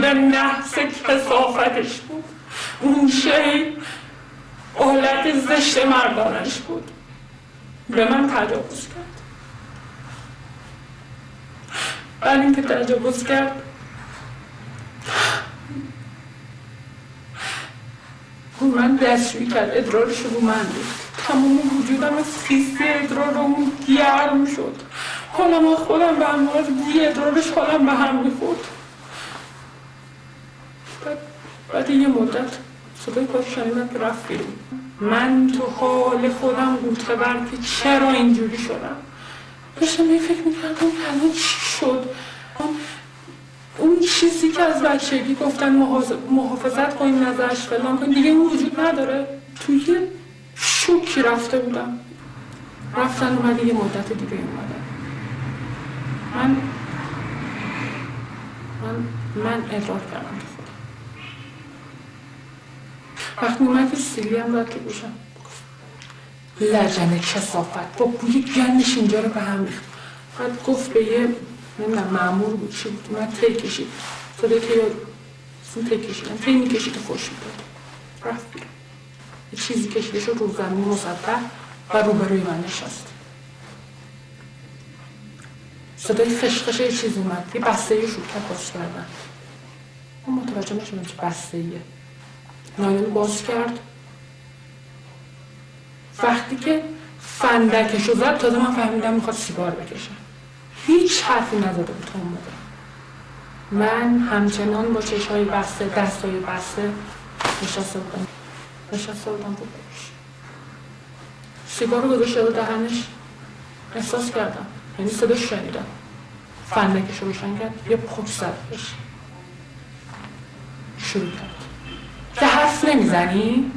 به نحس کثافتش بود. اون شی آلت زشت مردانش بود. به من تجاوز کرد. بعد اینکه تجاوز کرد من دستشویی کرد، ادرارش رو من بود. تمام وجودم از خیسی ادرار اون گرم شد. حالم از خودم به هم بی ادرارش حالم به هم میخورد. بعد یه مدت صدای پاش شنیدم که رفت بیرون. من تو حال خودم قوطه بر که چرا اینجوری شدم. داشتم فکر میکردم که الان چی شد. اون چیزی که از بچگی گفتن محافظت کنیم، نظرش فلان کنیم، دیگه اون وجود نداره. توی شوکی رفته بودم. رفتن اومده یه مدت دیگه اومدن. من ادرار کردم که خودم. وقتی اومد که سیلی هم داد که گوشم لجن کثافت با بوی گندش اینجا رو به هم ریخت. بعد گفت به یه نمیدونم مأمور بود چی بود، اومد تی کشید. صدای که تی کشیدن، تی میکشید و خوش میداد. رفت بیرون. یه چیزی کشیده شد رو زمین مسطح و روبروی من نشست. صدای خشخش یه چیز اومد، یه بسته یه شوکت باز کردن. من متوجه نشدم چه بسته ایه. نایلون باز کرد. وقتی که فندکشو زد تازه من فهمیدم میخواد سیگار بکشه. هیچ حرفی نزده بود تا اون موقع. من همچنان با چشهای بسته، دستای بسته نشسته بودم رو برش. سیگار رو گذاشته بود دهنش. احساس کردم، یعنی صداش شنیدم. فندکش رو روشن کرد، یه پک زد بهش. شروع کرد که حرف نمیزنی؟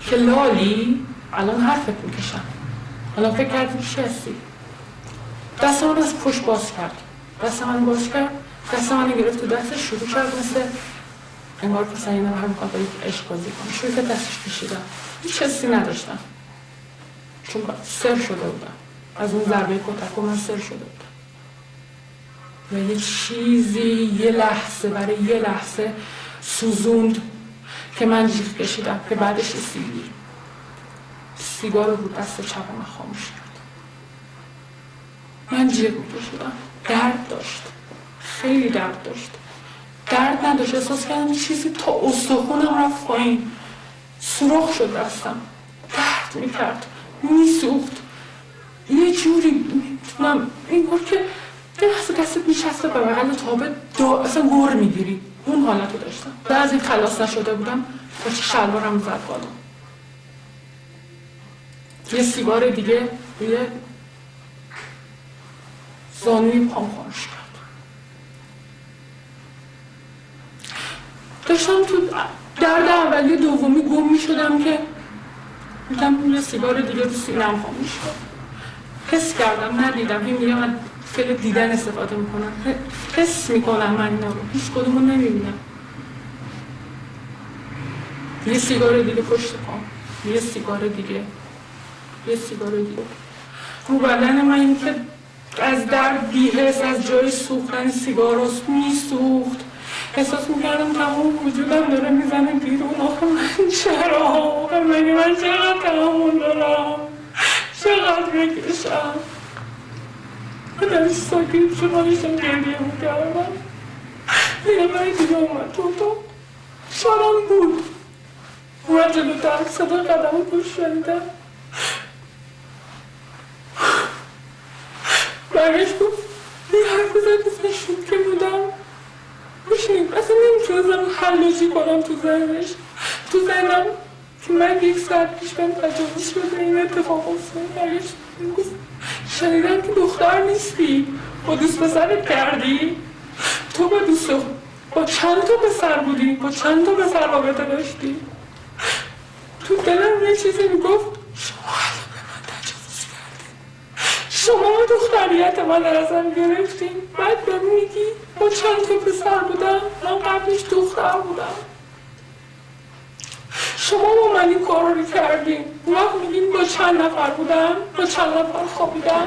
که لالی؟ الان حرفت میکشم. الان فکر کردی چی هستی؟ دست من از پشت باز کرد. دست من گرفت تو دستش، شروع کرد مثل انگار که سعی نمه هم میخواد با یک عشق بازی کنم. شروع که دستش کشیدم. هیچ حسی نداشتم چون سر شده بودم. از اون ضربه کتک من سر شده بودم و یه چیزی یه لحظه برای یه لحظه سوزوند که من جیغ کشیدم که بعدش سیگار رو دست چپ من خاموش کرد. من جیغ میکشیدم. درد داشت، خیلی درد داشت. درد نداشت، احساس کردم چیزی تا استخونم رفت پایین. سوراخ شد دستم، درد میکرد، میسوخت. یه جوری میتونم اینگار که یه لحظه دستت میچسته به بغل تابه اصلا گر میگیری. اون حالت رو داشتم. بعد از این خلاص نشده بودم تا شلوارم زد بالا. یه سیگار دیگه روی زانوی پام خاموش کرد. داشتم تو درد اولی دومی گم می شدم که دیدم یه سیگار دیگه رو سینم خاموش کرد. حس کردم، ندیدم. این میگه من فعل دیدن استفاده میکنم. حس میکنم من اینا رو، هیچ کدومو نمیبینم. یه سیگار دیگه پشت پام، یه سیگار دیگه رو بدن من این که از درد بی‌حس از جای سوختن سیگاراست میسوخت. احساس میکردم تمام وجودم داره میزنه بیرون. آخه من چرا؟ آخه من چقدر تحمل دارم؟ چقدر بکشم؟ من ساکت شدم داشتم گریه میکردم. یه نفر دیگه اومد تو شارم بود. اومد جلوتر، صدا قدم پشت شنیدم. برگشت گفت این حرف زد اسمش شد که بودم. بشنیم اصلا نمیتونستم حلاجی کنم تو ذهنم که من یک ساعت پیش بهم تجاوز شده این اتفاق افتاد. برگشت گفت شنیدم که دختر نیستی، با دوست پسرت کردی؟ تو با چند تا پسر بودی؟ با چند تا پسر رابطه داشتی؟ تو دلم یه چیزی میگفت شما الان به من تجاوز کردین، شما دختریت من ازم گرفتین، بعد به میگی با چند تا پسر بودم، من قبلش دختر بودم. شما با من این کار رو کردین، وقت میگین با چند نفر بودم، با چند نفر خوابیدم.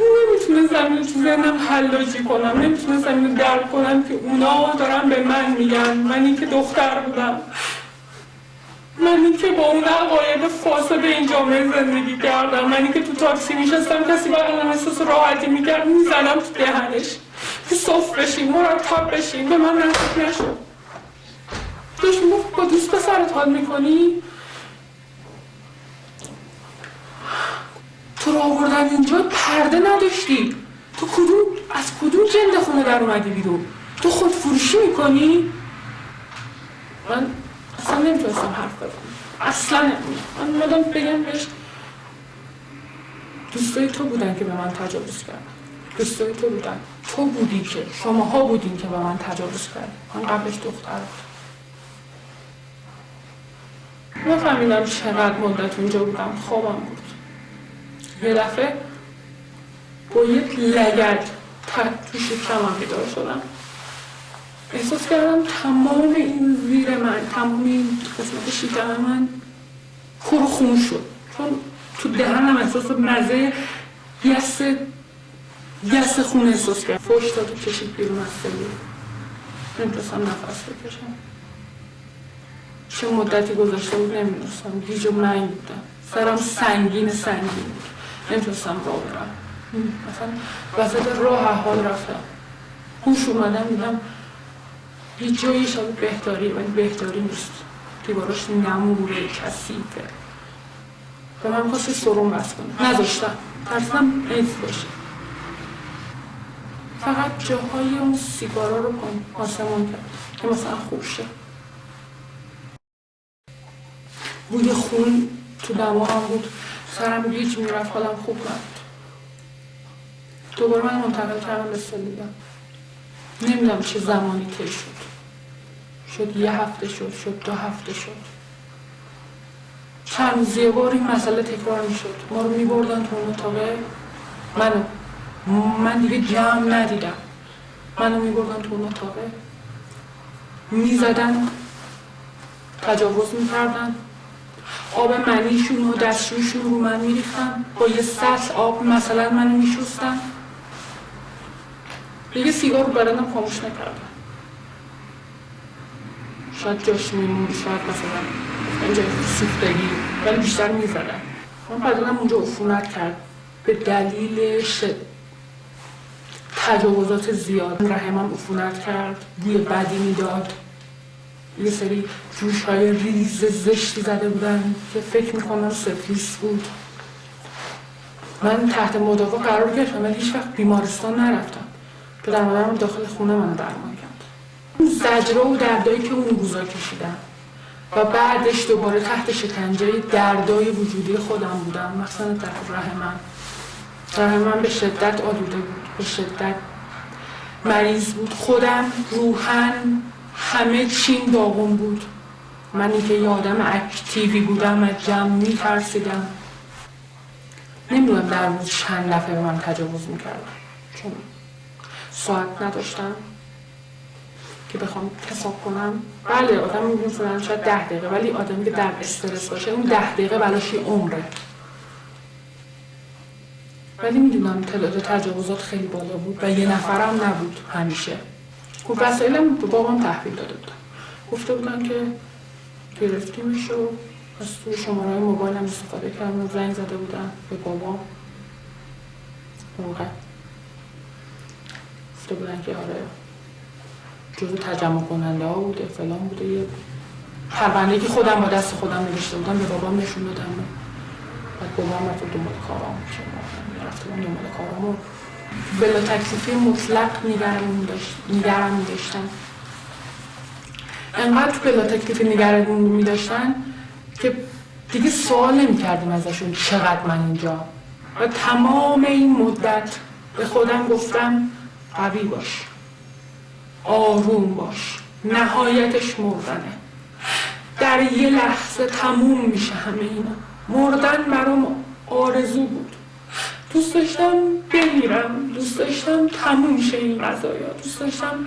نمیتونستم تو ذهنم حلاجی کنم، نمیتونستم اینو درک کنم که اونا دارن به من میگن، منی که دختر بودم، منی که با اون عقاید فاسد این جامعه زندگی کردم، منی که تو تاکسی میشستم کسی بغلم احساس راحتی میکرد میزنم تو دهنش که صاف بشیم، مرتب بشیم. به من نصیب نشد. داشت میگفت با دوست پسرت حال میکنی؟ تو رو آوردن اینجا پرده نداشتی، تو از کدوم جنده خونه در اومدی بیرون؟ تو خود فروشی میکنی؟ من اصلا نمیتونستم حرف بزنم، اصلا نمیتونستم. من مدام بگم بهش دوستای تو بودن که به من تجاوز کردن، دوستای تو بودن، تو بودی که شماها بودین که به من تجاوز کردن. من قبلش دختر بودم. نفهمیدم چقدر مدت اونجا بودم، خوابم بود. یه دفعه با یک لگد تو شکمم بیدار شدم. احساس کردم تمام این زیر من، تمام این قسمت شکم من پر خون شد، چون تو دهنم احساس مزه یس خون احساس کردم. فوش داد و کشید بیرون از سلول. نمیتونستم نفس بکشم. چه مدتی گذاشته بود نمیدونستم. گیج و منگ بودم، سرم سنگین بود، نمیتونستم راه برم. مثلا وسط راه حال رفتم، هوش اومدم دیدم یه جایی شبیه بهداری، ولی بهداری نیست، دیواراش نموره، کثیفه. به من خواست سرم بس کنه، نذاشتم، ترسیدم ایدز باشه. فقط جاهای اون سیگارا رو آسمون کرد که مثلا خوب شه. بوی خون تو دماغم بود، سرم گیج میرفت، حالم خوب نبود. دوباره من منتقل کردم به سلولم. نمیدونم چه زمانی طی شد 1 هفته شد 2 هفته شد. چند روز یه بار این مسئله تکرار میشد. ما رو میبردن تو اون اتاقه، من دیگه جمع ندیدم، منو میبردن تو اون اتاقه، میزدن، تجاوز میکردن، آب منیشون و دستشویشون رو من میریختن، با یه سطل آب مثلا منو میشستن. دیگه سیگار رو بدنم خاموش نکردن. شاید جاش میمون، شاید مثلا اینجا سوختگی، ولی بیشتر میزدن. من بدنم اونجا عفونت کرد به دلیل تجاوزات زیاد. رحمم عفونت کرد، بوی بدی میداد. یه سری جوش‌های ریز زشتی زده بودن که فکر میکنم سفلیس بود. من تحت مداوا قرار گرفتم ولی هیچ وقت بیمارستان نرفتم. پدر مادرم داخل خونه من درمان کرد. اون زجره و دردایی که اون روزا کشیدم و بعدش دوباره تحت شکنجه دردای وجودی خودم بودم، مثلا در رحم من به شدت آلوده بود، به شدت مریض بود. خودم روحاً همه چیم داغون بود. منی که یه آدم اکتیوی بودم، از جمع میترسیدم. نمیدونم در روز چند دفعه به من تجاوز میکردم، چون ساعت نداشتم که بخوام حساب کنم. بله آدم میدونم شاید 10 دقیقه، ولی آدمی که در استرس باشه اون 10 دقیقه بلاش عمره. ولی میدونم تعداد تجاوزات خیلی بالا بود و یه نفرم نبود همیشه. خب وسایلم به بابام تحویل داده بودن، گفته بودن که گرفتیمش و از توی شماره موبایلم استفاده کردم، زنگ زده بودن به بابام. موقع گفته بودن که آره جزو تجمع کننده ها بوده، فلان بوده. یه پرونده‌ای که خودم با دست خودم نوشته بودم به بابام نشون دادم. بعد بابام رفت دنبال کارام، رفته بودم دنبال کارام و بلا تکلیفی مطلق نگرم می‌داشتن. انقدر بلا تکلیفی نگرم می‌داشتن که دیگه سوال نمی‌کردیم ازشون چقدر من اینجا. و تمام این مدت به خودم گفتم قوی باش، آروم باش، نهایتش مردنه، در یه لحظه تموم میشه همه اینا. مردن برام آرزو بود. دوست داشتم بمیرم، دوست داشتم تموم شه این قضایا، دوست داشتم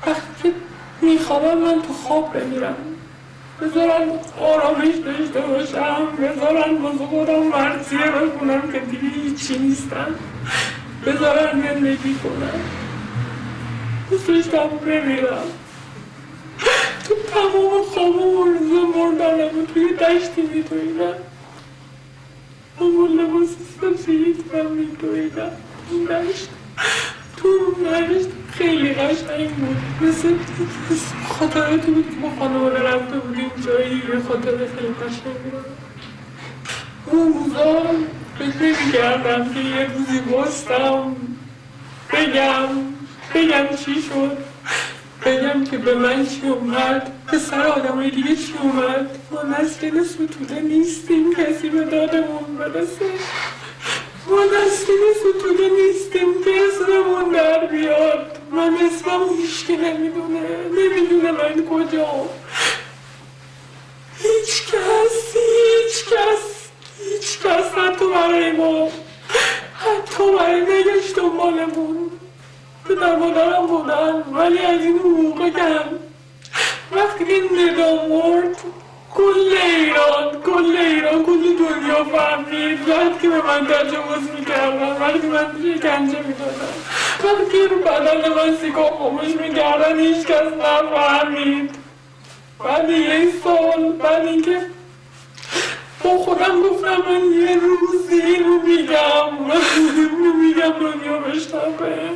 وقتی که میخوابم من تو خواب بمیرم، بذارن آرامش داشته باشم، بذارن بازو خودم ورزیه بکنم که دیگه هیچی نیستم. بذارن زندگی کنم. دوست داشتم بمیرم. تو تمام خوابم روزا مردنم و توی دشتی میدویدم. همون لباس سفید من میدویدم این دشت. تو اون دشت خیلی قشنگ بود، مثل خاطراتی بود که با خانواده رفته بودیم جایی یه خاطره خیلی قشنگ بود. اون روزا فکر نمی‌کردم که یه روزی بستم بگم چی شد، بگم که به من چی اومد، به سر آدمای دیگه چی اومد. ما نسل ستوده نیستیم کسی به دادمون برسه. ما نسل ستوده نیستیم که اسممون در بیاد. من اسمم هیچکی نمیدونه من کجام. هیچ کس حتی برای ما، حتی برای نگشت دنبالمون پدر مادرم بودن. ولی از این موقع کم وقتی که ندا مرد کل ایران کل دنیا فهمید. وقتی که به من تجاوز میکردن، وقتی من شکنجه میدادن، وقتی که رو بدن من سیگار خاموش میکردن، هیچ کس نفهمید. بعد یه سال بعد اینکه با خودم گفتم من یه روزی اینو میگم دنیا بشنوه،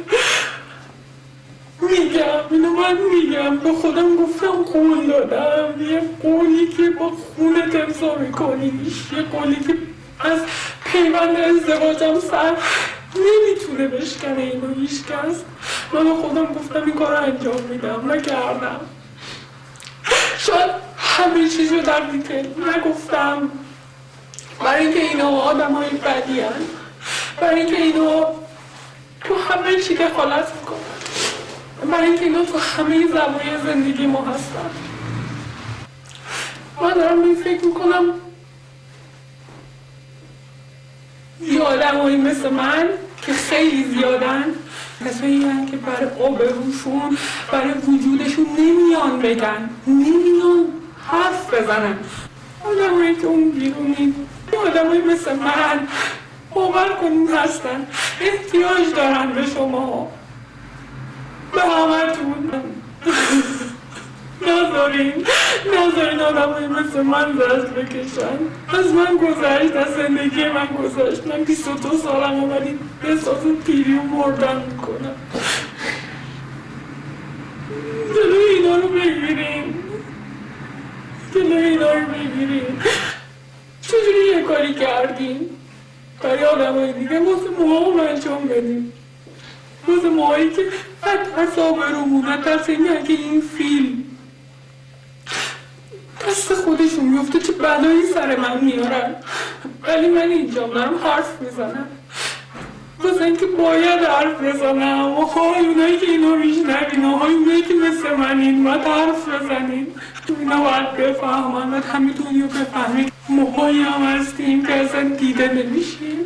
میگم به خودم گفتم قول دادم، یه قولی که با خونت امضا میکنیش، یه قولی که از پیوند ازدواجم سر نمیتونه بشکنه اینو هیچ کس. من به خودم گفتم این کار رو انجام میدم و کردم. شاید همه چیز رو در دیتیل نگفتم برای اینکه اینا آدم های بدی هن، برای اینکه اینا تو همه چی دخالت میکنن، برای اینکه اینا تو همه زوایای زندگی ما هستن. من دارم این فکر میکنم یه آدم هایی مثل من که خیلی زیادن، کسایی هن که برای آبروشون، برای وجودشون نمیان بگن، نمیان حرف بزنن. آدم هایی که اون بیرونی، یه آدم هایی مثل من باور کنین هستن، احتیاج دارن به شما، به همتون. نذارین آدم هایی مثل من دست بکشن. از من گذشت، از زندگی من گذشت. من 22 سالم ولی احساس پیری و مردن میکنم. جلوی اینا رو بگیرین. چجوری یه کاری کردین برای آدم های دیگه واسه ما هم انجام بدیم، واسه ماهایی که ترس آبرومون، ترس اینه که این فیلم دست خودشون میفته چه بلایی سر من میارن، ولی من اینجا دارم حرف میزنم واسه اینکه باید حرف بزنم. اونایی که اینو میشنوین، اونایی که مثل منین، باید حرف بزنین. اینا باید بفهمن، باید همه دنیا بفهمید ماهایی هم هستیم که اصلا دیده نمیشیم.